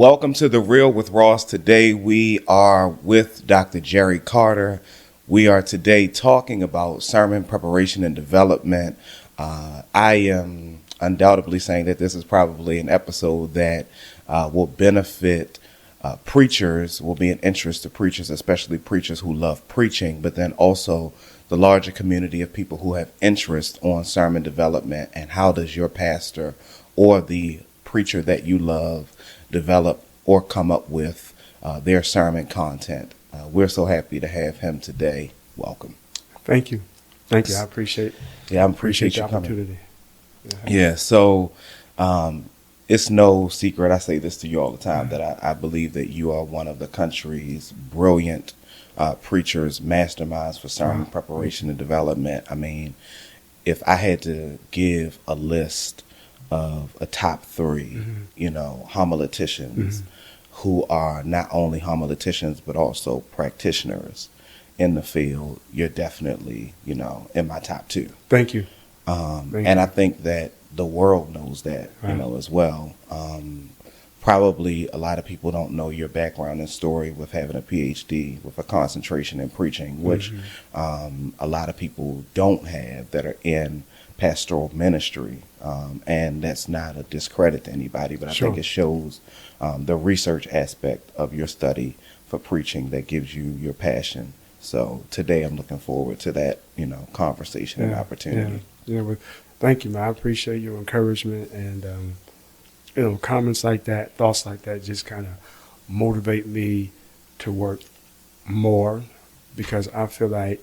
Welcome to The Real with Ross. Today we are with Dr. Jerry Carter. We are today talking about sermon preparation and development. I am undoubtedly saying that this is probably an episode that will benefit preachers, will be an interest to preachers, especially preachers who love preaching, but then also the larger community of people who have interest on sermon development and how does your pastor or the preacher that you love develop or come up with their sermon content. We're so happy to have him today. Welcome. Thank you. I appreciate I appreciate the you coming. opportunity. So it's no secret, I say this to you all the time, that I believe that you are one of the country's brilliant preachers, masterminds for sermon preparation and development. I mean, if I had to give a list of a top three, homileticians who are not only homileticians, but also practitioners in the field, you're definitely, in my top two. Thank you. And I think that the world knows that, as well. Probably a lot of people don't know your background and story with having a Ph.D. with a concentration in preaching, which a lot of people don't have that are in pastoral ministry. And that's not a discredit to anybody, but I think it shows the research aspect of your study for preaching that gives you your passion. So today I'm looking forward to that, conversation and opportunity. Well, thank you, man. I appreciate your encouragement and, comments like that, thoughts like that just kind of motivate me to work more because I feel like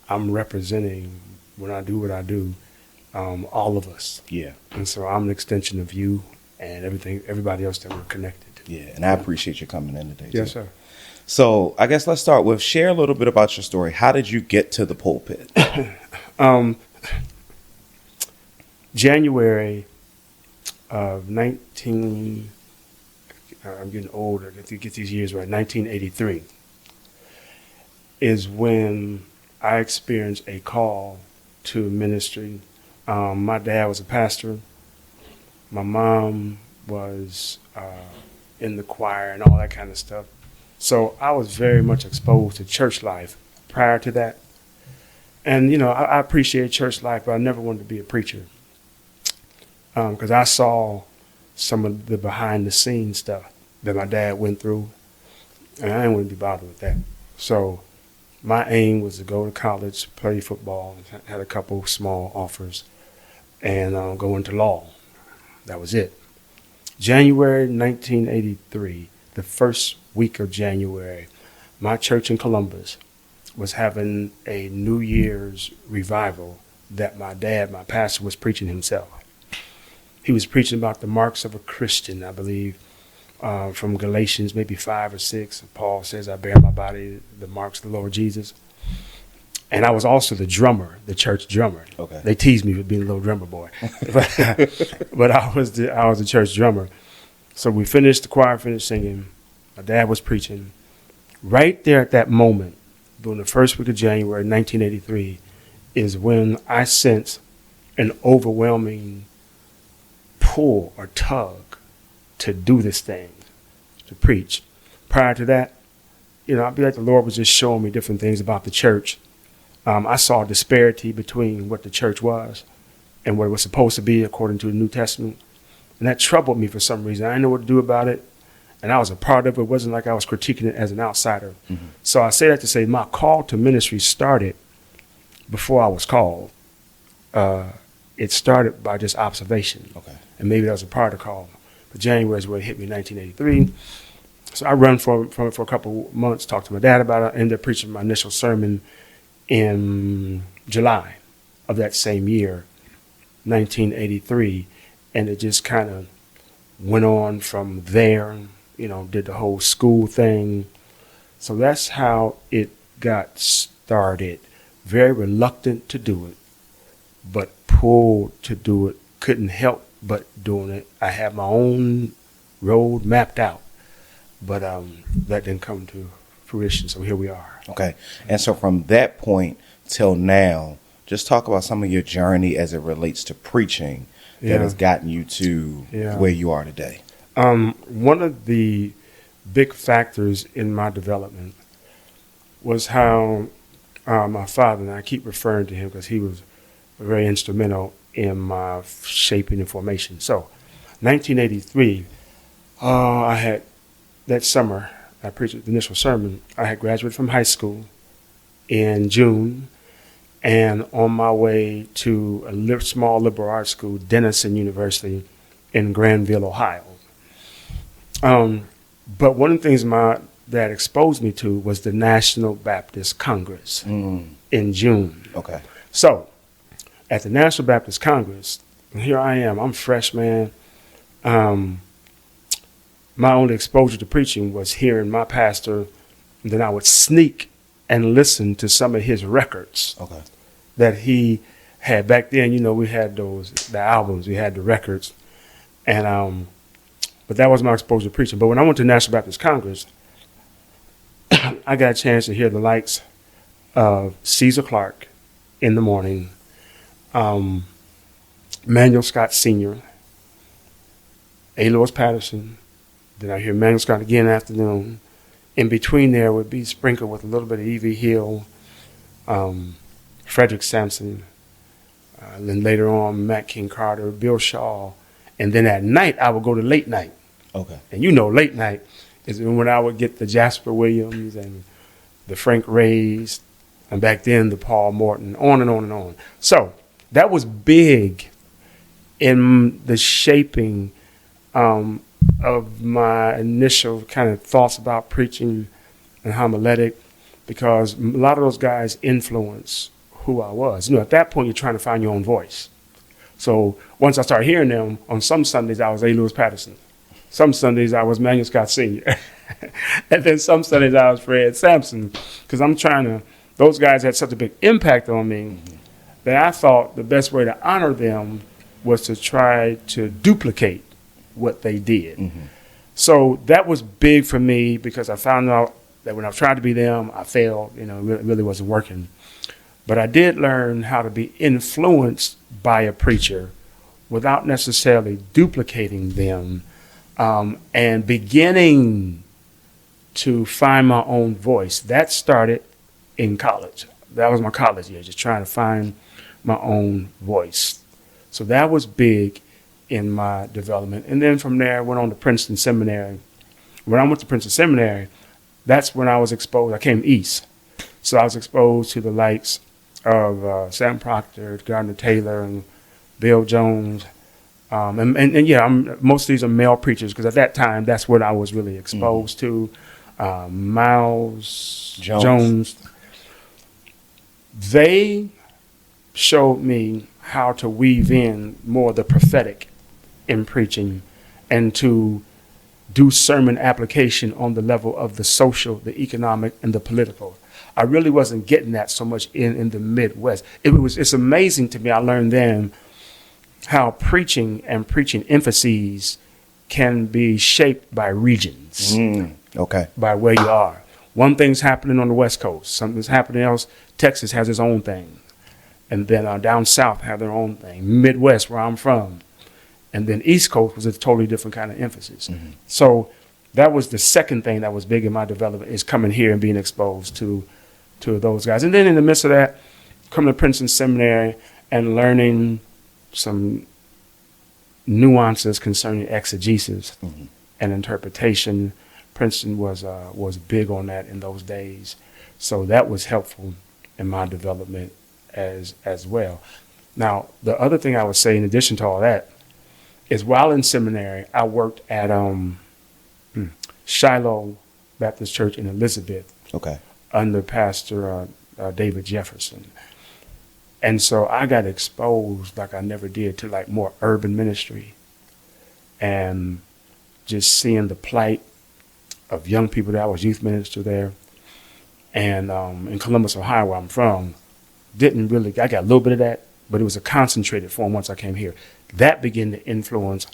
I'm representing, when I do what I do, all of us. Yeah. And so I'm an extension of you and everybody else that we're connected to. Yeah, and I appreciate you coming in today. Yes, too. sir. So I guess let's start with share a little bit about your story. How did you get to the pulpit? January of I'm getting older, I get these years right, 1983 is when I experienced a call to ministry. My dad was a pastor. My mom was in the choir and all that kind of stuff. So I was very much exposed to church life prior to that. And, I appreciate church life, but I never wanted to be a preacher. Because I saw some of the behind-the-scenes stuff that my dad went through, and I didn't want to be bothered with that. So my aim was to go to college, play football, had a couple small offers, and go into law. That was it. January 1983, the first week of January, my church in Columbus was having a New Year's revival that my dad, my pastor, was preaching himself. He was preaching about the marks of a Christian, I believe, from Galatians maybe 5 or 6. Paul says, I bear my body the marks of the Lord Jesus. And I was also the drummer, the church drummer. Okay. They teased me for being a little drummer boy. but I was the church drummer. So the choir finished singing. My dad was preaching. Right there at that moment, during the first week of January 1983, is when I sensed an overwhelming pull or tug to do this thing, to preach. Prior to that, I'd be like the Lord was just showing me different things about the church. I saw a disparity between what the church was and what it was supposed to be according to the New Testament. And that troubled me for some reason. I didn't know what to do about it. And I was a part of it. It wasn't like I was critiquing it as an outsider. Mm-hmm. So I say that to say my call to ministry started before I was called. It started by just observation. Okay. And maybe that was a part of the call. But January is where it hit me in 1983. So I run for a couple months, talked to my dad about it. I ended up preaching my initial sermon in July of that same year, 1983. And it just kind of went on from there, did the whole school thing. So that's how it got started. Very reluctant to do it, but pulled to do it. Couldn't help but doing it. I had my own road mapped out, but that didn't come to fruition. So here we are. Okay. And so from that point till now, just talk about some of your journey as it relates to preaching that has gotten you to where you are today. One of the big factors in my development was how my father, and I keep referring to him because he was very instrumental in my shaping and formation. So, 1983, I had that summer, I preached the initial sermon. I had graduated from high school in June, and on my way to a small liberal arts school, Denison University in Granville, Ohio. But one of the things my dad exposed me to was the National Baptist Congress in June. Okay. So, at the National Baptist Congress, and here I am, I'm fresh, man. My only exposure to preaching was hearing my pastor, and then I would sneak and listen to some of his records that he had back then. You know, we had the albums, we had the records, and but that was my exposure to preaching. But when I went to National Baptist Congress, I got a chance to hear the likes of Caesar Clark in the morning, Manuel Scott Sr., A. Lewis Patterson. Then I hear Manuel Scott again in the afternoon. In between there would be sprinkled with a little bit of E.V. Hill, Frederick Sampson, then later on Matt King Carter, Bill Shaw. And then at night, I would go to late night. Okay. And you know, late night is when I would get the Jasper Williams and the Frank Rays, and back then the Paul Morton, on and on and on. So that was big in the shaping of my initial kind of thoughts about preaching and homiletic, because a lot of those guys influence who I was. You know, at that point, you're trying to find your own voice. So once I started hearing them, on some Sundays I was A. Lewis Patterson. Some Sundays I was Manuel Scott Sr. And then some Sundays I was Fred Sampson, because those guys had such a big impact on me that I thought the best way to honor them was to try to duplicate what they did. So that was big for me, because I found out that when I tried to be them, I failed. You know, it really wasn't working. But I did learn how to be influenced by a preacher without necessarily duplicating them, and beginning to find my own voice. That started in college. That was my college year, just trying to find my own voice. So that was big in my development. And then from there, I went on to Princeton Seminary. When I went to Princeton Seminary, that's when I was exposed. I came east. So I was exposed to the likes of Sam Proctor, Gardner Taylor, and Bill Jones. And yeah, most of these are male preachers, because at that time, that's what I was really exposed to. Miles Jones. They showed me how to weave in more of the prophetic in preaching, and to do sermon application on the level of the social, the economic, and the political. I really wasn't getting that so much in the Midwest. It's amazing to me. I learned then how preaching and preaching emphases can be shaped by regions. By where you are. One thing's happening on the West Coast, something's happening else. Texas has its own thing, and then down south have their own thing. Midwest, where I'm from, and then East Coast was a totally different kind of emphasis. So that was the second thing that was big in my development, is coming here and being exposed to those guys. And then in the midst of that, coming to Princeton Seminary and learning some nuances concerning exegesis and interpretation. Princeton was big on that in those days. So that was helpful in my development as well. Now, the other thing I would say in addition to all that is, while in seminary, I worked at Shiloh Baptist Church in Elizabeth under Pastor David Jefferson. And so I got exposed like I never did to like more urban ministry, and just seeing the plight of young people there. I was youth minister there. And in Columbus, Ohio, where I'm from, I got a little bit of that, but it was a concentrated form once I came here. That began to influence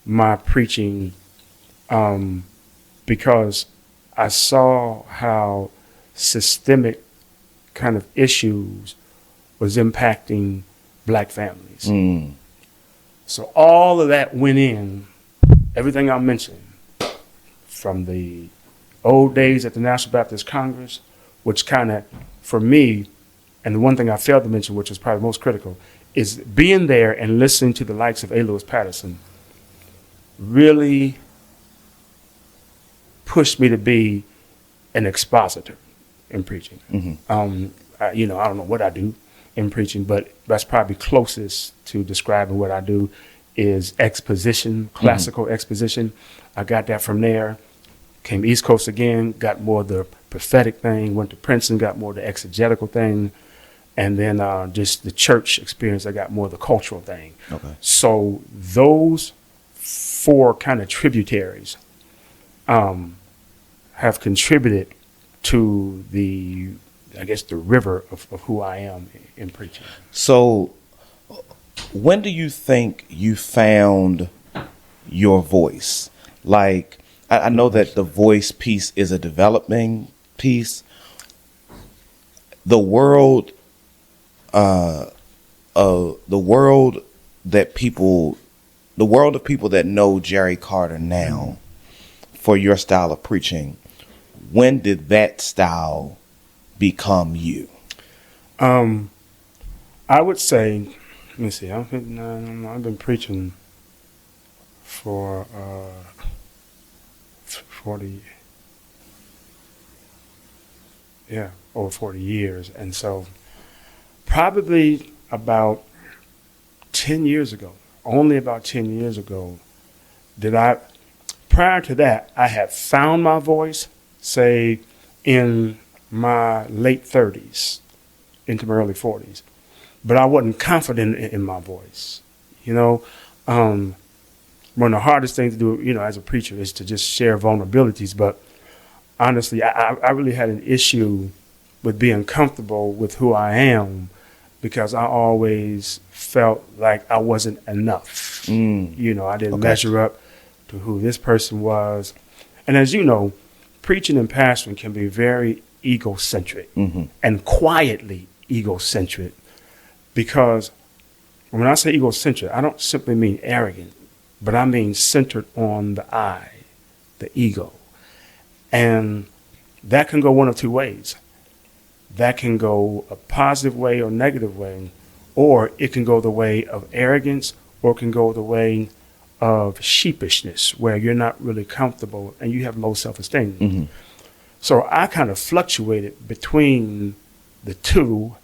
my preaching, because I saw how systemic kind of issues was impacting black families. So all of that went in everything I mentioned, from the old days at the National Baptist Congress, which kind of, for me, and the one thing I failed to mention, which was probably most critical, is being there and listening to the likes of A. Lewis Patterson really pushed me to be an expositor in preaching. I don't know what I do in preaching, but that's probably closest to describing what I do is exposition, classical exposition. I got that from there. Came East Coast again, got more of the prophetic thing, went to Princeton, got more of the exegetical thing, and then just the church experience, I got more of the cultural thing. Okay. So those four kind of tributaries have contributed to the river of who I am in preaching. So when do you think you found your voice? Like, I know that the voice piece is a developing piece. The world of people that know Jerry Carter now for your style of preaching, when did that style become you? I would say, let me see, I've been preaching for 40 years. And so probably about 10 years ago, only about 10 years ago, prior to that, I had found my voice, say, in my late 30s into my early 40s. But I wasn't confident in my voice. One of the hardest things to do, as a preacher is to just share vulnerabilities. But honestly, I really had an issue with being comfortable with who I am because I always felt like I wasn't enough. I didn't measure up to who this person was. And as you know, preaching and pastoring can be very egocentric and quietly egocentric, because when I say egocentric, I don't simply mean arrogant, but I mean centered on the I, the ego. And that can go one of two ways. That can go a positive way or negative way, or it can go the way of arrogance, or it can go the way of sheepishness, where you're not really comfortable and you have low self-esteem. So I kind of fluctuated between the two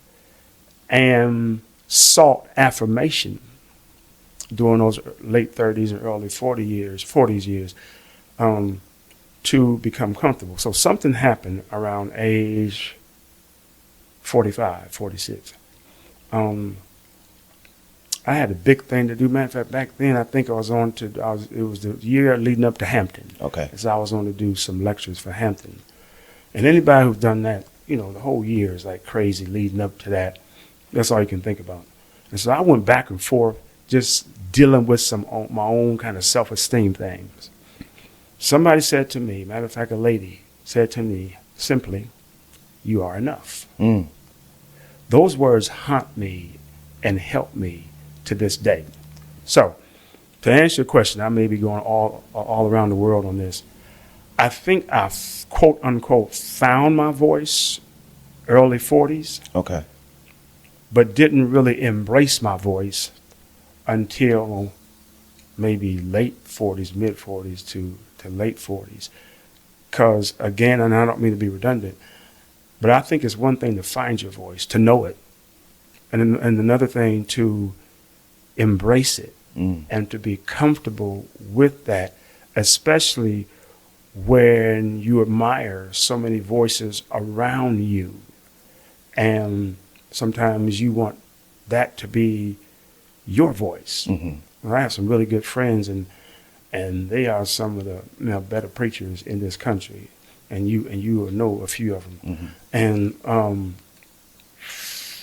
and sought affirmation during those late 30s and early 40s years to become comfortable. So something happened around age 45, 46. I had a big thing to do. Matter of fact, back then I think it was the year leading up to Hampton. Okay. So I was on to do some lectures for Hampton. And anybody who's done that, the whole year is like crazy leading up to that. That's all you can think about. And so I went back and forth just dealing with my own kind of self-esteem things. Somebody said to me, matter of fact, a lady said to me simply, "You are enough." Those words haunt me and help me to this day. So to answer your question, I may be going all around the world on this. I think I quote unquote found my voice early 40s. Okay. But didn't really embrace my voice until maybe late 40s, mid 40s to late 40s. Because again, and I don't mean to be redundant, but I think it's one thing to find your voice, to know it, and another thing to embrace it and to be comfortable with that, especially when you admire so many voices around you. And sometimes you want that to be your voice. Well, I have some really good friends, and they are some of the better preachers in this country, and you will know a few of them. And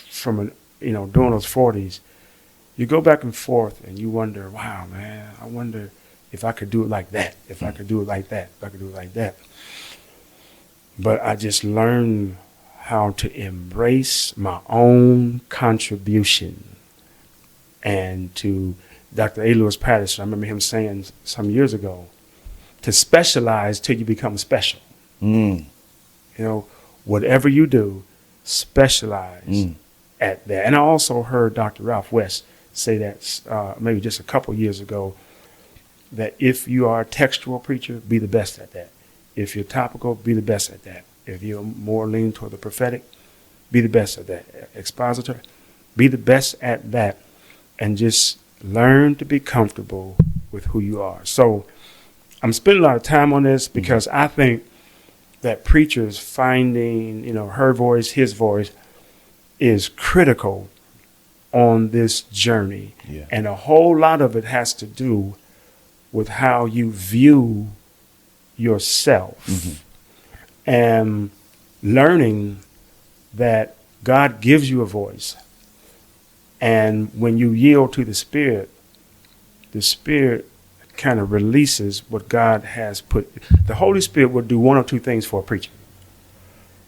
from during those 40s, you go back and forth, and you wonder, wow, man, I wonder if I could do it like that, if I could do it like that, if I could do it like that. But I just learned how to embrace my own contribution and to Dr. A. Lewis Patterson, I remember him saying some years ago, to specialize till you become special. Mm. You know, whatever you do, specialize at that. And I also heard Dr. Ralph West say that maybe just a couple years ago, that if you are a textual preacher, be the best at that. If you're topical, be the best at that. If you're more leaning toward the prophetic, be the best at that. Expositor, be the best at that. And just learn to be comfortable with who you are. So I'm spending a lot of time on this because I think that preachers finding, her voice, his voice, is critical on this journey. Yeah. And a whole lot of it has to do with how you view yourself and learning that God gives you a voice. And when you yield to the Spirit kind of releases what God has put. The Holy Spirit will do one or two things for a preacher.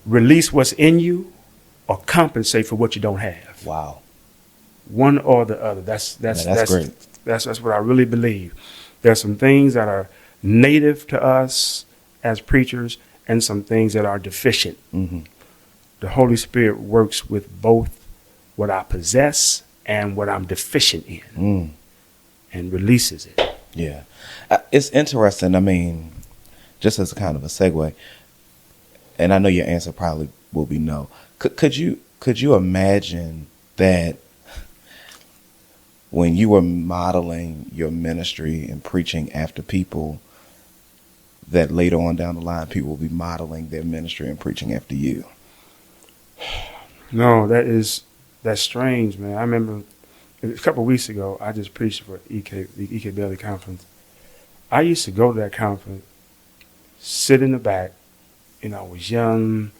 Release what's in you or compensate for what you don't have. Wow. One or the other. That's great. That's what I really believe. There's some things that are native to us as preachers and some things that are deficient. The Holy Spirit works with both what I possess and what I'm deficient in and releases it. Yeah. It's interesting. I mean, just as kind of a segue, and I know your answer probably will be no. Could you imagine that when you were modeling your ministry and preaching after people, that later on down the line, people will be modeling their ministry and preaching after you? No, that's strange, man. I remember a couple of weeks ago, I just preached for the EK Bailey conference. I used to go to that conference, sit in the back. I was young,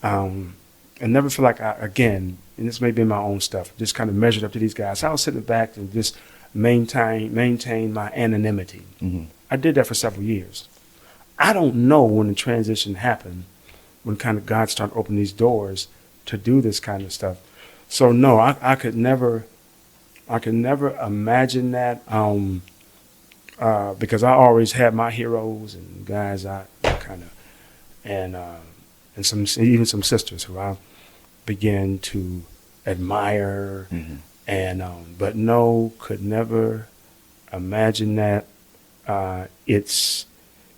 and never feel like and this may be my own stuff, just kind of measured up to these guys. I would sit in the back and just maintain my anonymity. I did that for several years. I don't know when the transition happened, when kind of God started opening these doors to do this kind of stuff. So no, I could never imagine that, because I always had my heroes and guys I kind of, and some sisters who I began to admire, and but no, could never imagine that.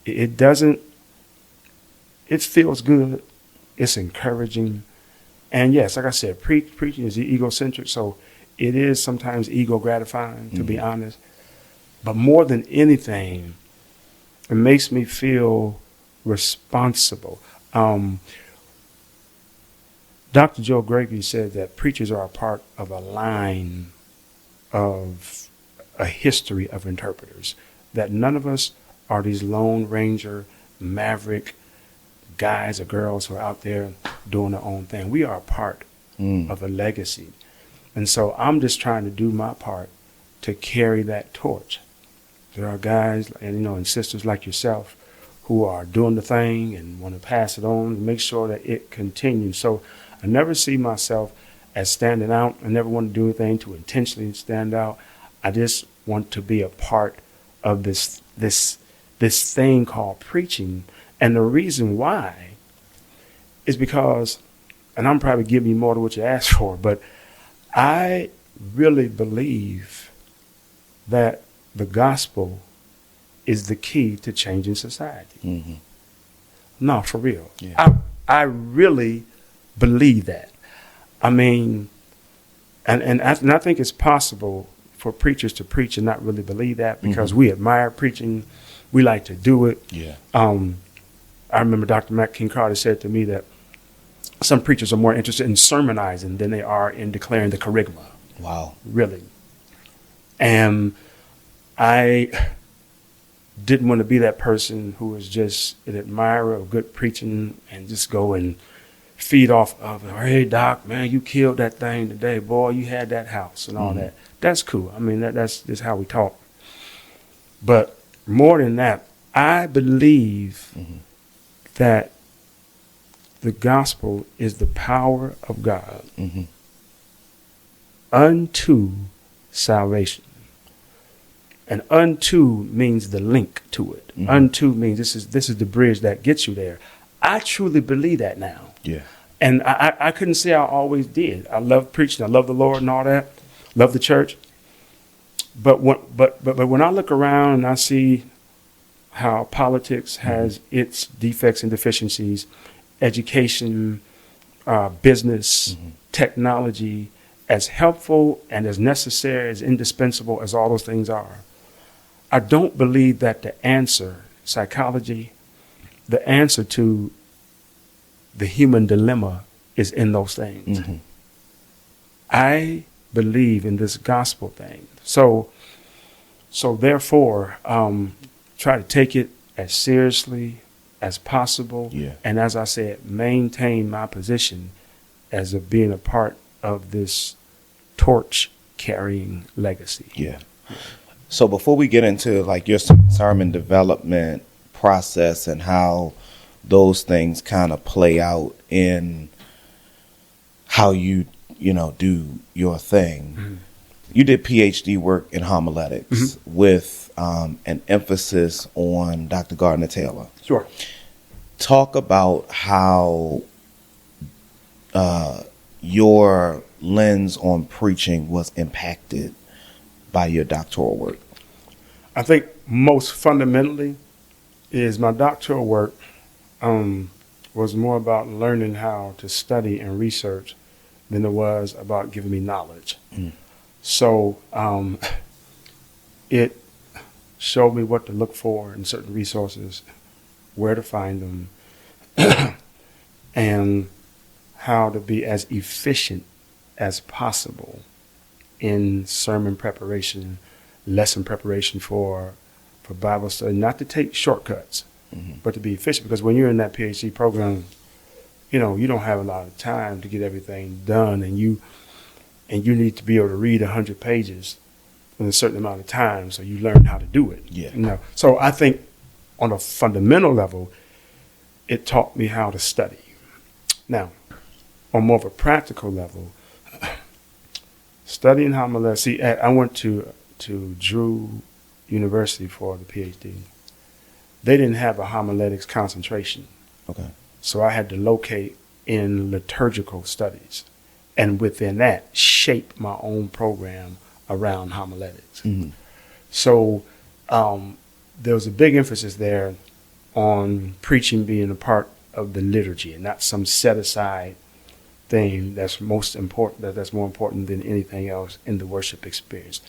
It doesn't. It feels good. It's encouraging, and yes, like I said, preaching is egocentric, so it is sometimes ego gratifying, to be honest. But more than anything, it makes me feel responsible. Dr. Joe Gregory said that preachers are a part of a line of a history of interpreters, that none of us are these lone ranger, maverick guys or girls who are out there doing their own thing. We are a part of a legacy. And so I'm just trying to do my part to carry that torch. There are guys and sisters like yourself who are doing the thing and want to pass it on and make sure that it continues. So I never see myself as standing out. I never want to do anything to intentionally stand out. I just want to be a part of this thing called preaching. And the reason why is because, and I'm probably giving you more than what you asked for, but I really believe that the gospel is the key to changing society. No, for real. Yeah. I really believe that. I mean, and I think it's possible for preachers to preach and not really believe that, because we admire preaching. We like to do it. Yeah. I remember Dr. Matt King Carter said to me that some preachers are more interested in sermonizing than they are in declaring the kerygma. Wow. Really. And I didn't want to be that person who was just an admirer of good preaching and just go and feed off of, hey, Doc, man, you killed that thing today. Boy, you had that house and all that. That's cool. I mean, that's just how we talk. But more than that, I believe that the gospel is the power of God unto salvation. And unto means the link to it. Mm-hmm. Unto means this is the bridge that gets you there. I truly believe that now. Yeah. And I couldn't say I always did. I love preaching. I love the Lord and all that. Love the church. But when I look around and I see how politics has its defects and deficiencies, education, business, technology, as helpful and as necessary, as indispensable as all those things are, I don't believe that the answer, psychology, the answer to the human dilemma is in those things. Mm-hmm. I believe in this gospel thing. So therefore, try to take it as seriously as possible. Yeah. And as I said, maintain my position as of being a part of this torch carrying legacy. Yeah. So before we get into like your sermon development process and how those things kind of play out in how you do your thing, Mm-hmm. you did Ph.D. work in homiletics with an emphasis on Dr. Gardner Taylor. Sure. Talk about how your lens on preaching was impacted by your doctoral work. I think most fundamentally is my doctoral work was more about learning how to study and research than it was about giving me knowledge. Mm. So it showed me what to look for in certain resources, where to find them, and how to be as efficient as possible in sermon preparation, lesson preparation for Bible study, not to take shortcuts, but to be efficient. Because when you're in that PhD program, you don't have a lot of time to get everything done, and you need to be able to read 100 pages in a certain amount of time, so you learn how to do it. Yeah. So I think on a fundamental level, it taught me how to study. Now, on more of a practical level, studying homiletics. See, I went to Drew University for the PhD. They didn't have a homiletics concentration. Okay. So I had to locate in liturgical studies, and within that, shape my own program around homiletics. Mm-hmm. So there was a big emphasis there on preaching being a part of the liturgy and not some set-aside thing that's most important, that's more important than anything else in the worship experience.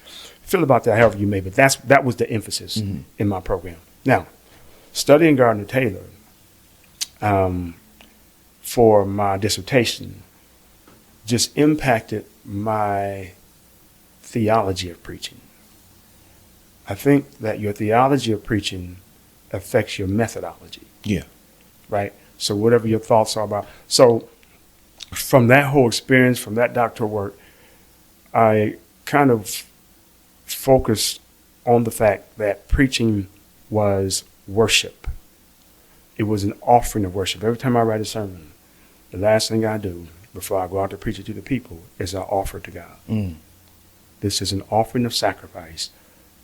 Feel about that however you may, but that was the emphasis in my program. Now, studying Gardner Taylor for my dissertation just impacted my theology of preaching. I think that your theology of preaching affects your methodology. Yeah. Right? So whatever your thoughts are about. So from that whole experience, from that doctoral work, I kind of focused on the fact that preaching was worship. It was an offering of worship. Every time I write a sermon, the last thing I do before I go out to preach it to the people is I offer to God. Mm. This is an offering of sacrifice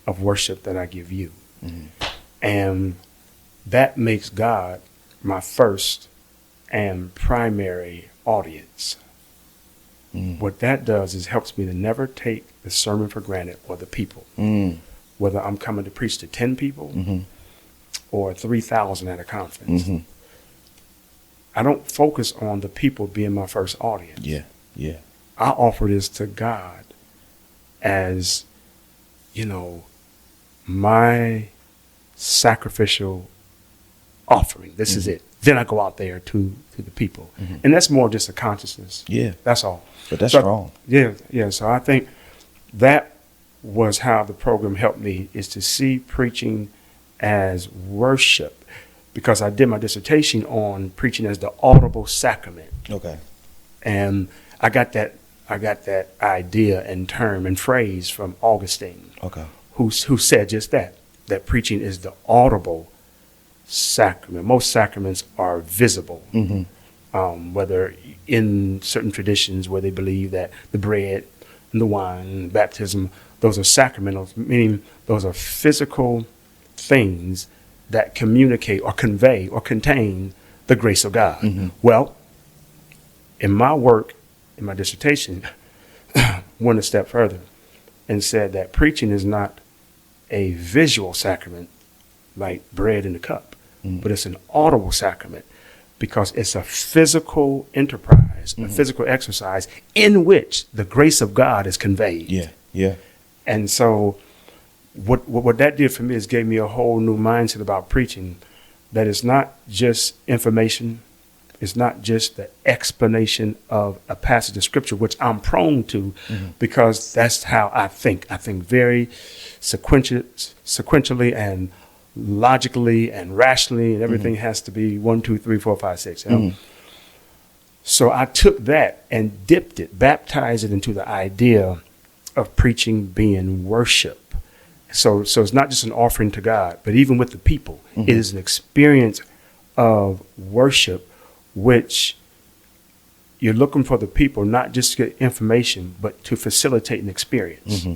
of worship that I give you. Mm. And that makes God my first and primary audience. Mm. What that does is helps me to never take the sermon for granted or the people. Mm. Whether I'm coming to preach to 10 people or 3,000 at a conference. Mm-hmm. I don't focus on the people being my first audience. Yeah. Yeah. I offer this to God as, my sacrificial offering. This is it. Then I go out there to the people. And that's more just a consciousness. Yeah. That's all. But that's So, wrong. Yeah. So I think that was how the program helped me, is to see preaching as worship, because I did my dissertation on preaching as the audible sacrament. Okay. And I got that idea and term and phrase from Augustine, Okay. who said just that preaching is the audible sacrament. Most sacraments are visible, whether in certain traditions where they believe that the bread and the wine and baptism Those are sacramentals, meaning those are physical things that communicate or convey or contain the grace of God. Mm-hmm. Well, in my work, in my dissertation, went a step further and said that preaching is not a visual sacrament like bread in the cup, but it's an audible sacrament because it's a physical enterprise, a physical exercise in which the grace of God is conveyed. Yeah, yeah. And so what that did for me is gave me a whole new mindset about preaching, that it's not just information. It's not just the explanation of a passage of scripture, which I'm prone to because that's how I think. I think very sequentially and logically and rationally, and everything has to be 1, 2, 3, 4, 5, 6. You know? So I took that and dipped it, baptized it into the idea of preaching being worship. So it's not just an offering to God, but even with the people, it is an experience of worship, which you're looking for the people, not just to get information, but to facilitate an experience.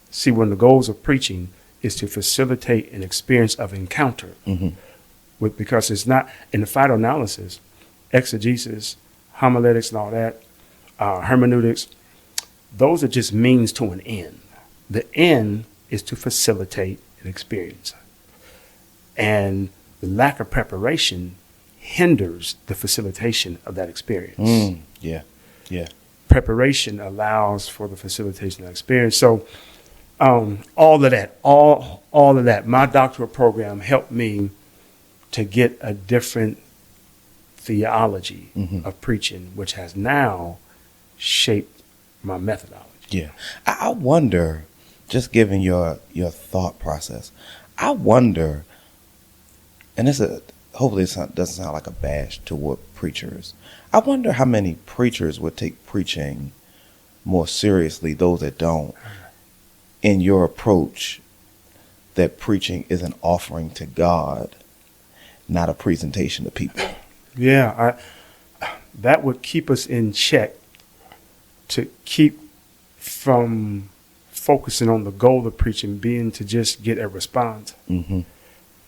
See, one of the goals of preaching is to facilitate an experience of encounter, because it's not, in the final analysis, exegesis, homiletics and all that, hermeneutics, those are just means to an end. The end is to facilitate an experience. And the lack of preparation hinders the facilitation of that experience. Yeah, yeah. Preparation allows for the facilitation of that experience. So all of that, my doctoral program helped me to get a different theology of preaching, which has now shaped my methodology. Yeah. I wonder, just given your thought process, I wonder, and hopefully it doesn't sound like a bash toward preachers. I wonder how many preachers would take preaching more seriously, those that don't, in your approach that preaching is an offering to God, not a presentation to people. Yeah, that would keep us in check to keep from focusing on the goal of preaching being to just get a response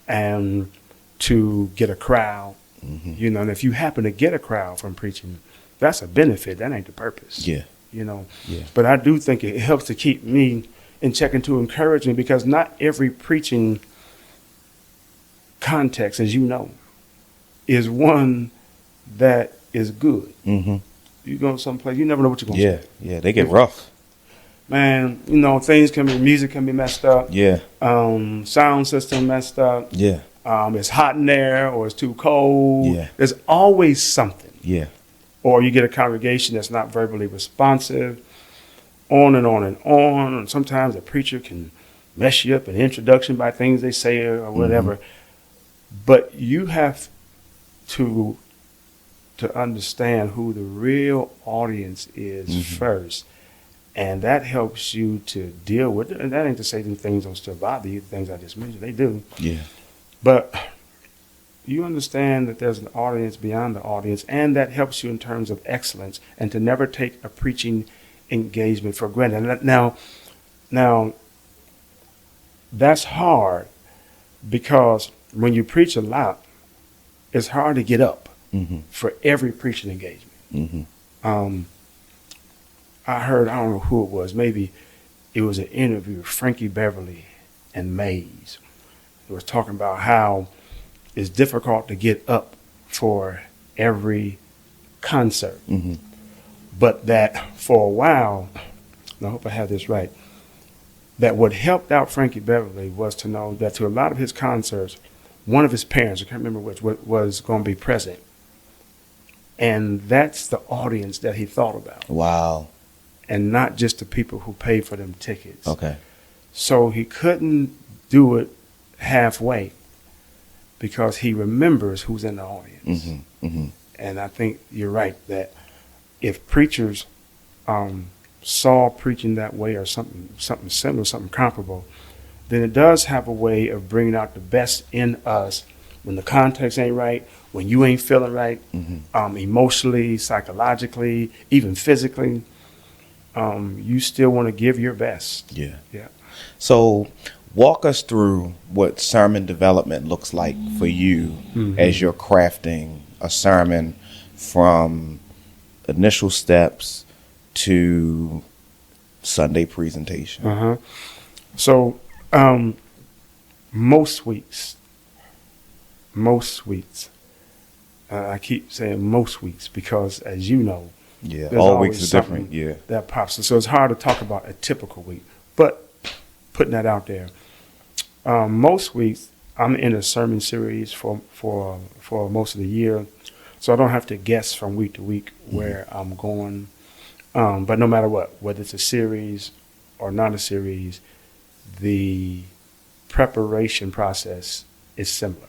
and to get a crowd. You know, and if you happen to get a crowd from preaching, that's a benefit. That ain't the purpose. Yeah. You know. Yeah. But I do think it helps to keep me in check and to encourage me, because not every preaching context, as you know, is one that is good. You go someplace, you never know what you're going to say. Yeah, they get rough. Man, you know, music can be messed up. Yeah. Sound system messed up. Yeah. It's hot in there, or it's too cold. Yeah. There's always something. Yeah. Or you get a congregation that's not verbally responsive, on and on and on. And sometimes a preacher can mess you up in introduction by things they say or whatever. But you have to understand who the real audience is first. And that helps you to deal with it. And that ain't to say that things don't still bother you, things I just mentioned, they do. Yeah. But you understand that there's an audience beyond the audience, and that helps you in terms of excellence, and to never take a preaching engagement for granted. Now, that's hard, because when you preach a lot, it's hard to get up for every preaching engagement. I heard, I don't know who it was, maybe it was an interview with Frankie Beverly and Mays. It was talking about how it's difficult to get up for every concert. But that for a while, and I hope I have this right, that what helped out Frankie Beverly was to know that to a lot of his concerts, one of his parents, I can't remember which, was going to be present. And that's the audience that he thought about. Wow. And not just the people who paid for them tickets. Okay. So he couldn't do it halfway, because he remembers who's in the audience. And I think you're right that if preachers saw preaching that way, or something similar, something comparable, then it does have a way of bringing out the best in us when the context ain't right, when you ain't feeling right, emotionally, psychologically, even physically. you still want to give your best. Yeah. Yeah. So walk us through what sermon development looks like for you as you're crafting a sermon from initial steps to Sunday presentation. So most weeks, I keep saying most weeks because, as you know, Yeah, there's all always weeks are something different. Yeah. that pops. So it's hard to talk about a typical week, but putting that out there, most weeks I'm in a sermon series for most of the year, so I don't have to guess from week to week where I'm going. But no matter what, whether it's a series or not a series, the preparation process is similar.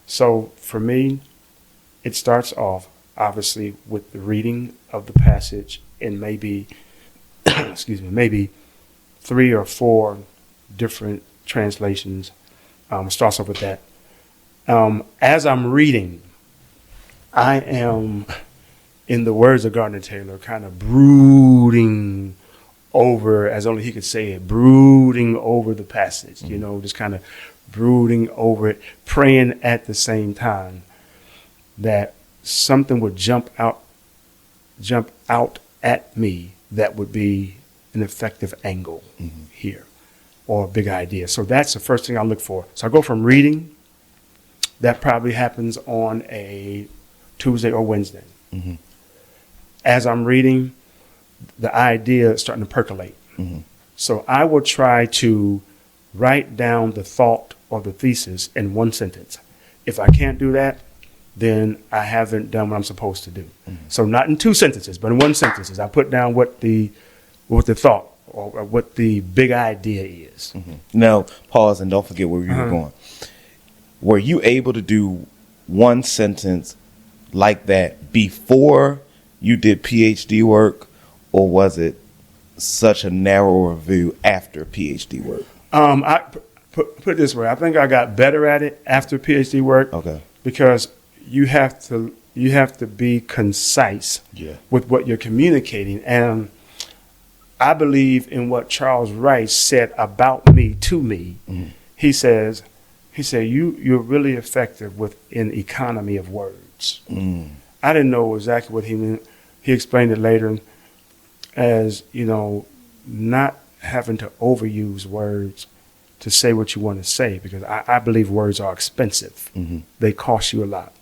So for me, it starts off obviously with the reading of the passage in maybe, maybe 3 or 4 different translations. Starts off with that. As I'm reading, I am, in the words of Gardner Taylor, kind of brooding over, as only he could say it, brooding over the passage, just kind of brooding over it, praying at the same time that something would jump out at me that would be an effective angle here or a big idea. So that's the first thing I look for. So I go from reading, that probably happens on a Tuesday or Wednesday. As I'm reading, the idea is starting to percolate. So I will try to write down the thought or the thesis in one sentence. If I can't do that, then I haven't done what I'm supposed to do. So not in 2 sentences, but in 1 sentence. I put down what the thought or what the big idea is. Now, pause and don't forget where you were going. Were you able to do 1 sentence like that before you did Ph.D. work, or was it such a narrower view after Ph.D. work? I put it this way. I think I got better at it after Ph.D. work. Okay. Because you have to be concise with what you're communicating. And I believe in what Charles Rice said about me to me. He said you're really effective with an economy of words. I didn't know exactly what he meant. He explained it later as, not having to overuse words to say what you want to say, because I believe words are expensive. They cost you a lot.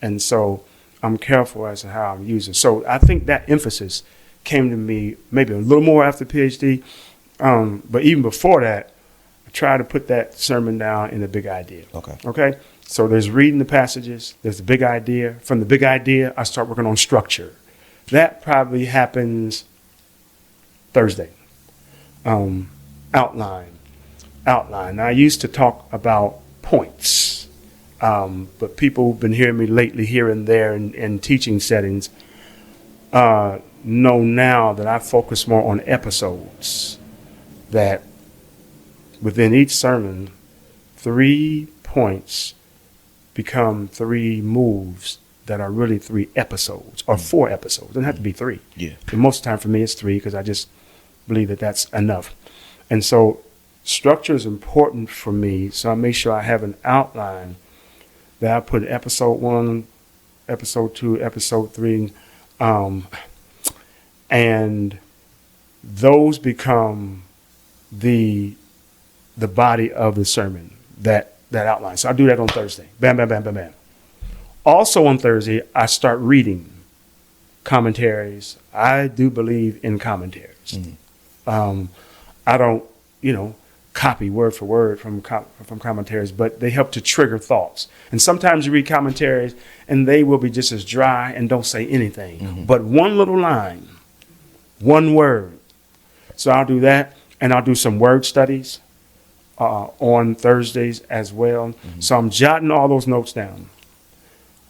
And so I'm careful as to how I'm using. So I think that emphasis came to me maybe a little more after PhD. But even before that, I tried to put that sermon down in a big idea. Okay. So there's reading the passages. There's the big idea. From the big idea, I start working on structure. That probably happens Thursday. Outline. Now, I used to talk about points, but people who've been hearing me lately here and there in teaching settings know now that I focus more on episodes, that within each sermon, 3 points become 3 moves that are really 3 episodes or 4 episodes. It doesn't have to be 3. Yeah. And most of the time for me, it's 3 because I just believe that that's enough. And so structure is important for me, so I make sure I have an outline that I put episode 1, episode 2, episode 3, and those become the body of the sermon, that outline. So I do that on Thursday. Bam, bam, bam, bam, bam. Also on Thursday, I start reading commentaries. I do believe in commentaries. I don't, copy word for word from commentaries, but they help to trigger thoughts. And sometimes you read commentaries and they will be just as dry and don't say anything. But one little line, one word. So I'll do that, and I'll do some word studies on Thursdays as well. So I'm jotting all those notes down.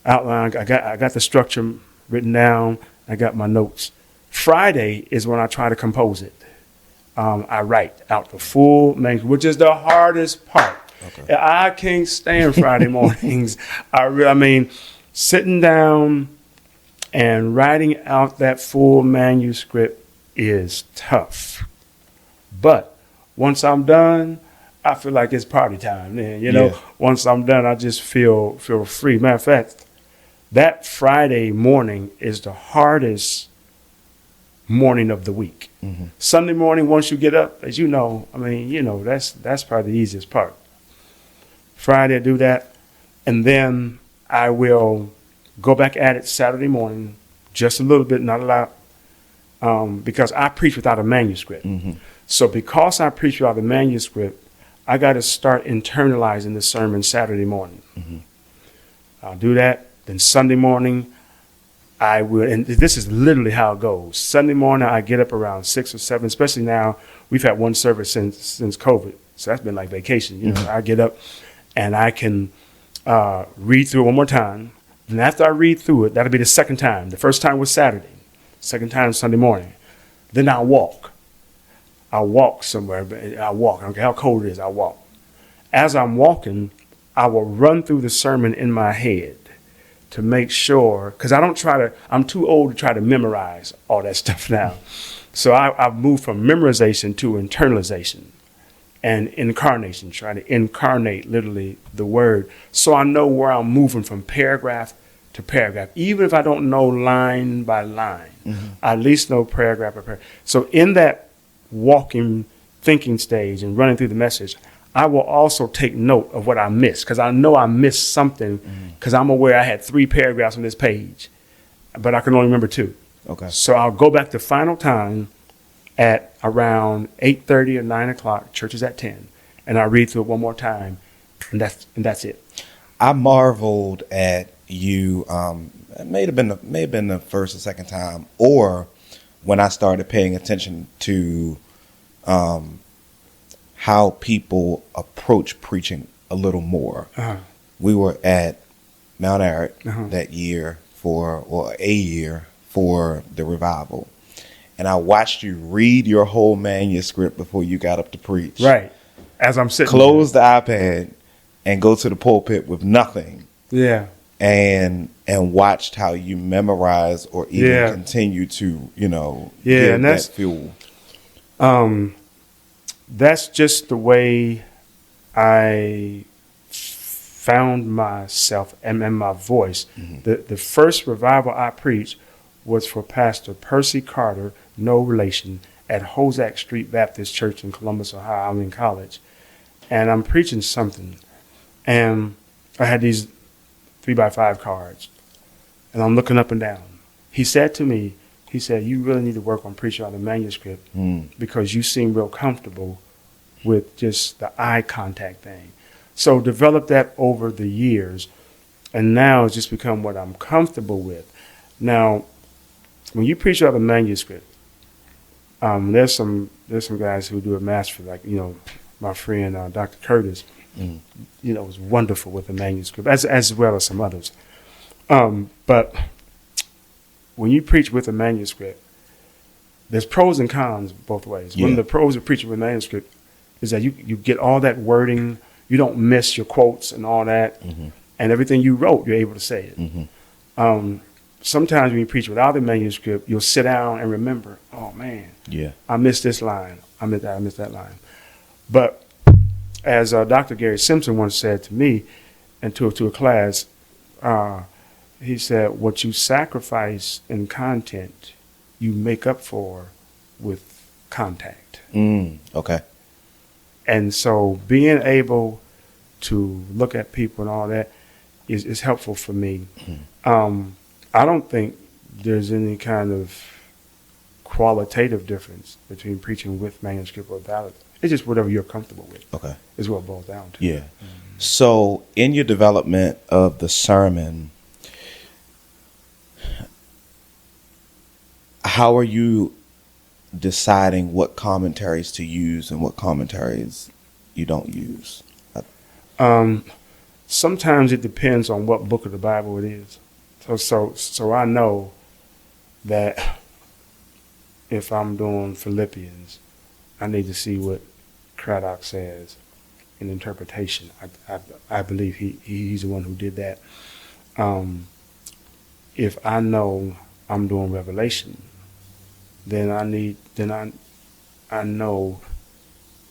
Outline. I got the structure written down. I got my notes. Friday is when I try to compose it. I write out the full manuscript, which is the hardest part. Okay. I can't stand Friday mornings. I mean, sitting down and writing out that full manuscript is tough. But once I'm done, I feel like it's party time. Then, once I'm done, I just feel free. Matter of fact, that Friday morning is the hardest morning of the week. Mm-hmm. Sunday morning, once you get up, as that's probably the easiest part. Friday, I do that, and then I will go back at it Saturday morning, just a little bit, not a lot, because I preach without a manuscript. Mm-hmm. So because I preach without a manuscript, I got to start internalizing the sermon Saturday morning. Mm-hmm. I'll do that. Then Sunday morning, I will, and this is literally how it goes. Sunday morning, I get up around 6 or 7, especially now. We've had one service since COVID, so that's been like vacation. Mm-hmm. I get up and I can read through it one more time. Then after I read through it, that'll be the second time. The first time was Saturday. Second time Sunday morning. Then I'll walk. I'll walk somewhere. I'll walk. I don't care how cold it is. I'll walk. As I'm walking, I will run through the sermon in my head to make sure, because I'm too old to try to memorize all that stuff now. So I've moved from memorization to internalization and incarnation, trying to incarnate literally the word. So I know where I'm moving from paragraph to paragraph, even if I don't know line by line. Mm-hmm. I at least know paragraph by paragraph. So in that walking, thinking stage and running through the message, I will also take note of what I missed, because I know I missed something, because I'm aware I had 3 paragraphs on this page, but I can only remember 2. Okay. So I'll go back to final time at around 8:30 or 9 o'clock. Church is at 10, and I read through it one more time, and that's it. I marveled at you. It may have been the first or second time, or when I started paying attention to how people approach preaching a little more. Uh-huh. We were at Mount Arad Uh-huh. that year a year for the revival. And I watched you read your whole manuscript before you got up to preach. Right. As I'm sitting Close the iPad and go to the pulpit with nothing. there. And watched how you memorize or even continue to, give and that fuel. That's just the way I found myself and my voice. Mm-hmm. The first revival I preached was for Pastor Percy Carter, no relation, at Hozak Street Baptist Church in Columbus, Ohio. I'm in college. And I'm preaching something. And I had these 3x5 cards. And I'm looking up and down. He said to me, you really need to work on preaching on the manuscript because you seem real comfortable with just the eye contact thing. So develop that over the years, and now it's just become what I'm comfortable with. Now, when you preach out the manuscript, there's some guys who do a master, like my friend Dr. Curtis, was wonderful with the manuscript, as well as some others. But when you preach with a manuscript, there's pros and cons both ways. Yeah. One of the pros of preaching with a manuscript is that you get all that wording, you don't miss your quotes and all that, and everything you wrote, you're able to say it. Mm-hmm. Sometimes when you preach without a manuscript, you'll sit down and remember, oh man, I missed this line, I missed that line. But as Dr. Gary Simpson once said to me and to a class, he said, what you sacrifice in content, you make up for with contact. Okay. And so being able to look at people and all that is helpful for me. I don't think there's any kind of qualitative difference between preaching with manuscript or without it. It's just whatever you're comfortable with. Okay. Is what it boils down to. Yeah. So in your development of the sermon, how are you deciding what commentaries to use and what commentaries you don't use? Sometimes it depends on what book of the Bible it is. So I know that if I'm doing Philippians, I need to see what Craddock says in interpretation. I believe he's the one who did that. If I know I'm doing Revelation, then I know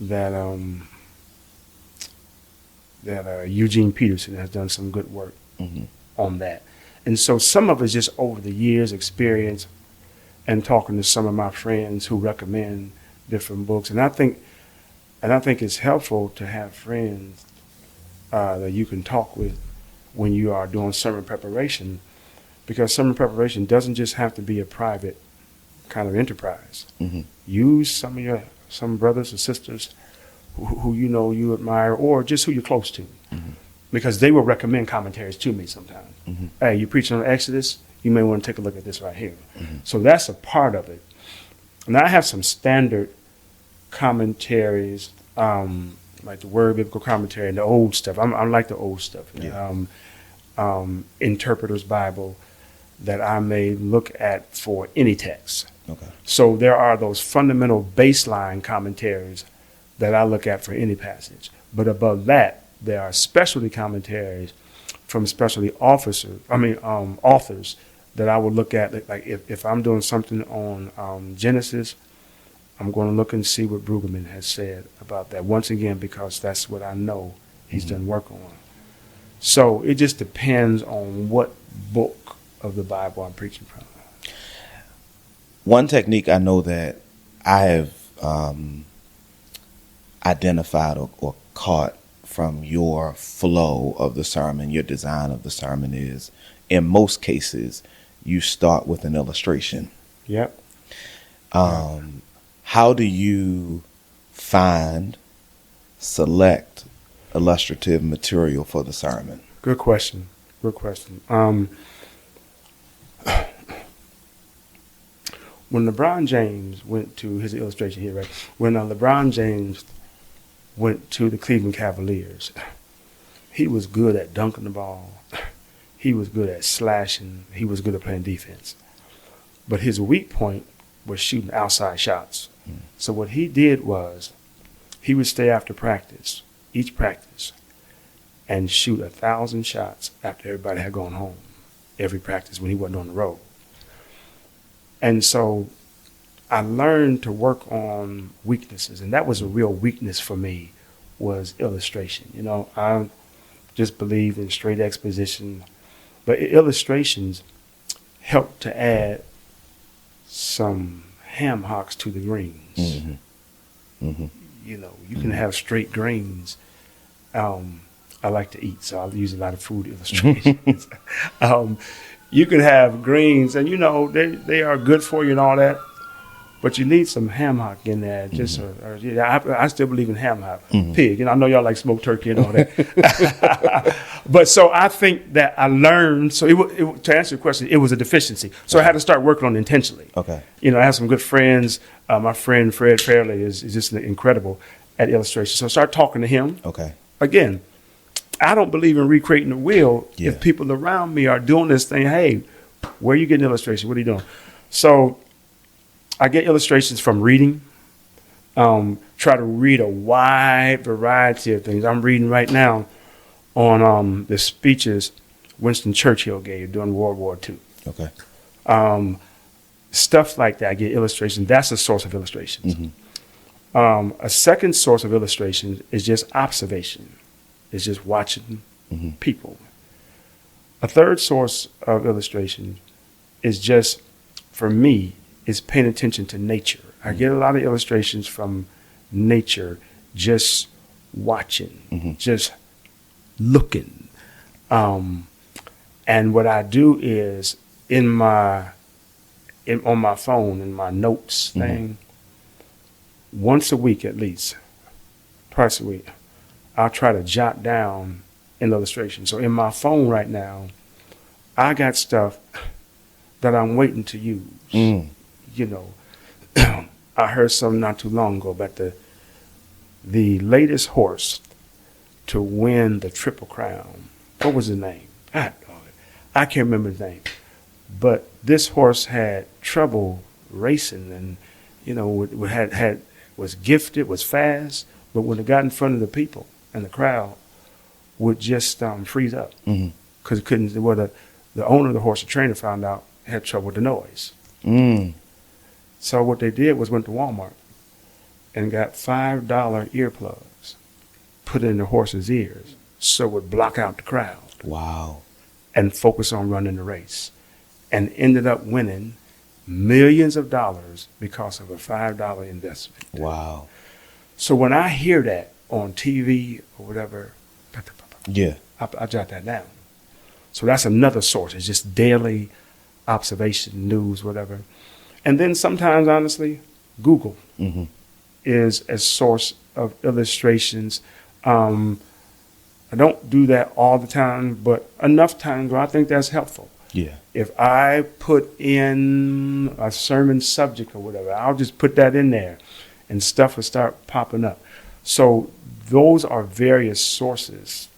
that Eugene Peterson has done some good work on that. And so some of it's just over the years experience and talking to some of my friends who recommend different books. And I think it's helpful to have friends that you can talk with when you are doing sermon preparation, because sermon preparation doesn't just have to be a private kind of enterprise. Use some brothers or sisters who you know you admire, or just who you're close to, because they will recommend commentaries to me sometimes. Hey, you're preaching on Exodus, you may want to take a look at this right here. So that's a part of it. And I have some standard commentaries, like the Word Biblical Commentary and the old stuff. I like the old stuff. Interpreter's Bible that I may look at for any text. So there are those fundamental baseline commentaries that I look at for any passage. But above that, there are specialty commentaries from specialty authors that I would look at. Like if I'm doing something on Genesis, I'm going to look and see what Brueggemann has said about that. Once again, because that's what I know he's done work on. So it just depends on what book of the Bible I'm preaching from. One technique I know that I have identified or caught from your flow of the sermon, your design of the sermon, is in most cases you start with an illustration. Yep. How do you select illustrative material for the sermon? Good question. When LeBron James went to his illustration here, right? When LeBron James went to the Cleveland Cavaliers, he was good at dunking the ball. He was good at slashing. He was good at playing defense. But his weak point was shooting outside shots. So what he did was he would stay after practice, each practice, and shoot 1,000 shots after everybody had gone home, every practice when he wasn't on the road. And so I learned to work on weaknesses, and that was a real weakness for me, was illustration. You know, I just believe in straight exposition, but illustrations help to add some ham hocks to the greens. You know, you can have straight greens. I like to eat, so I'll use a lot of food illustrations. You can have greens, and you know they are good for you and all that, but you need some ham hock in there. Just I still believe in ham hock, pig, and I know y'all like smoked turkey and all that. But so I think that I learned. So to answer your question, it was a deficiency. So I had to start working on it intentionally. Okay. You know, I have some good friends. My friend Fred Fairley is just incredible at illustration. So I started talking to him. Okay. Again, I don't believe in recreating the wheel if people around me are doing this thing. Hey, where are you getting illustration? What are you doing? So I get illustrations from reading. Try to read a wide variety of things. I'm reading right now on the speeches Winston Churchill gave during World War II. Okay. Stuff like that. I get illustrations. That's a source of illustrations. A second source of illustrations is just observation. It's just watching people. A third source of illustration is just, for me, is paying attention to nature. I get a lot of illustrations from nature, just watching, just looking. And what I do is on my phone, in my notes thing, once a week at least, twice a week, I'll try to jot down an illustration. So in my phone right now, I got stuff that I'm waiting to use. You know, I heard something not too long ago about the latest horse to win the Triple Crown. What was his name? I can't remember his name. But this horse had trouble racing, and you know, was gifted, was fast, but when it got in front of the people and the crowd, would just freeze up because it couldn't. Well, the owner of the horse, the trainer, found out had trouble with the noise. So what they did was went to Walmart and got $5 earplugs, put it in the horse's ears so it would block out the crowd. Wow. And focus on running the race. And ended up winning millions of dollars because of a $5 investment. Wow. So when I hear that on TV or whatever, Yeah. I jot that down. So that's another source. It's just daily observation, news, whatever. And then sometimes, honestly, Google is a source of illustrations. I don't do that all the time, but enough times where I think that's helpful. Yeah. If I put in a sermon subject or whatever, I'll just put that in there and stuff will start popping up. So those are various sources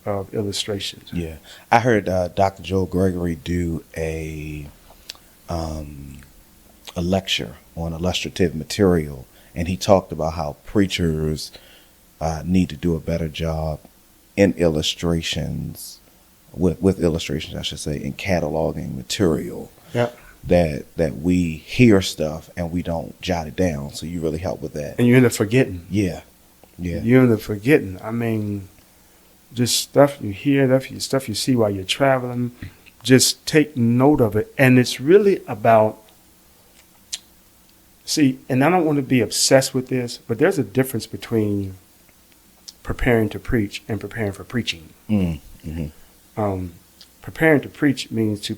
of illustrations. Yeah. I heard Dr. Joe Gregory do a lecture on illustrative material, and he talked about how preachers need to do a better job in illustrations, with illustrations, I should say, in cataloging material. Yeah. That we hear stuff and we don't jot it down. So you really help with that. And you end up forgetting. Yeah. Yeah. You end up forgetting. I mean, just stuff you hear, stuff you see while you're traveling, just take note of it. And it's really about, see, and I don't want to be obsessed with this, but there's a difference between preparing to preach and preparing for preaching. Preparing to preach means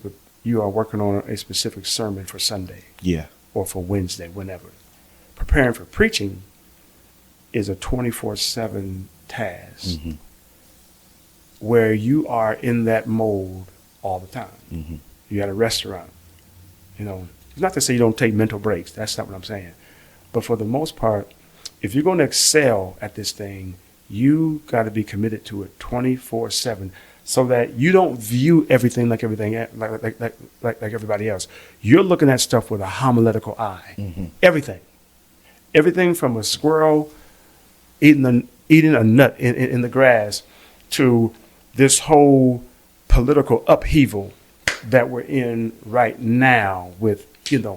you are working on a specific sermon for Sunday. Yeah. Or for Wednesday, whenever. Preparing for preaching is a 24/7 task where you are in that mode all the time. You're at a restaurant. You know, it's not to say you don't take mental breaks. That's not what I'm saying. But for the most part, if you're going to excel at this thing, you got to be committed to it 24/7, so that you don't view everything like everybody else. You're looking at stuff with a homiletical eye. Everything from a squirrel eating a nut in the grass to this whole political upheaval that we're in right now with,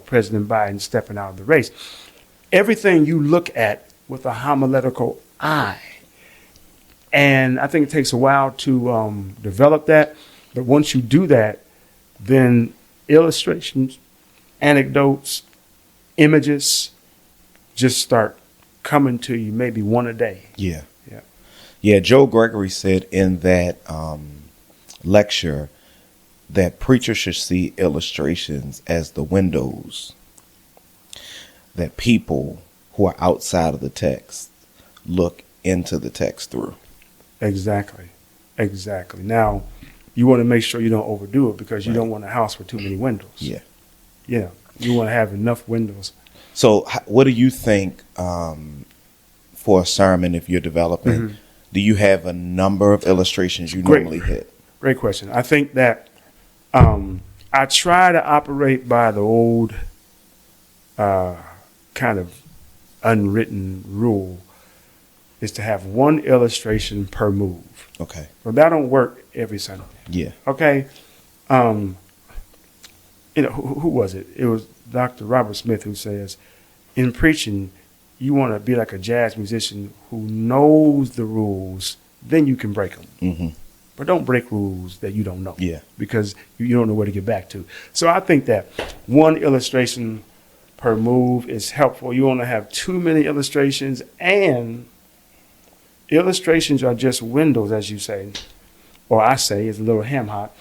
President Biden stepping out of the race. Everything you look at with a homiletical eye. And I think it takes a while to develop that. But once you do that, then illustrations, anecdotes, images just start coming to you, maybe one a day. Yeah. Yeah. Yeah. Joe Gregory said in that lecture that preachers should see illustrations as the windows that people who are outside of the text look into the text through. Exactly. Now, you want to make sure you don't overdo it, because you don't want a house with too many windows. Yeah. Yeah. You want to have enough windows. So what do you think for a sermon, if you're developing, do you have a number of illustrations you normally hit? Great question. I think that I try to operate by the old kind of unwritten rule, is to have one illustration per move. Okay. Well, that don't work every Sunday. Yeah. Okay. Who was it? It was Dr. Robert Smith who says, in preaching, you want to be like a jazz musician who knows the rules, then you can break them. But don't break rules that you don't know. Yeah. Because you don't know where to get back to. So I think that one illustration per move is helpful. You want to have too many illustrations, and illustrations are just windows, as you say, or I say, it's a little ham hock.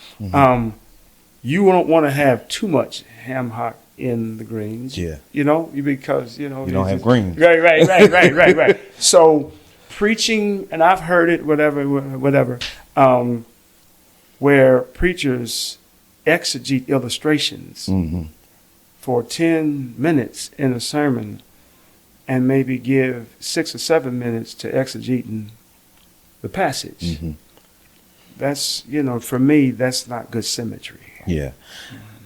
You don't want to have too much ham hock in the greens. Yeah. Because you don't have greens. Right. So preaching, and I've heard it, whatever, where preachers exegete illustrations for 10 minutes in a sermon, and maybe give 6 or 7 minutes to exegeting the passage. That's, for me, that's not good symmetry. Yeah.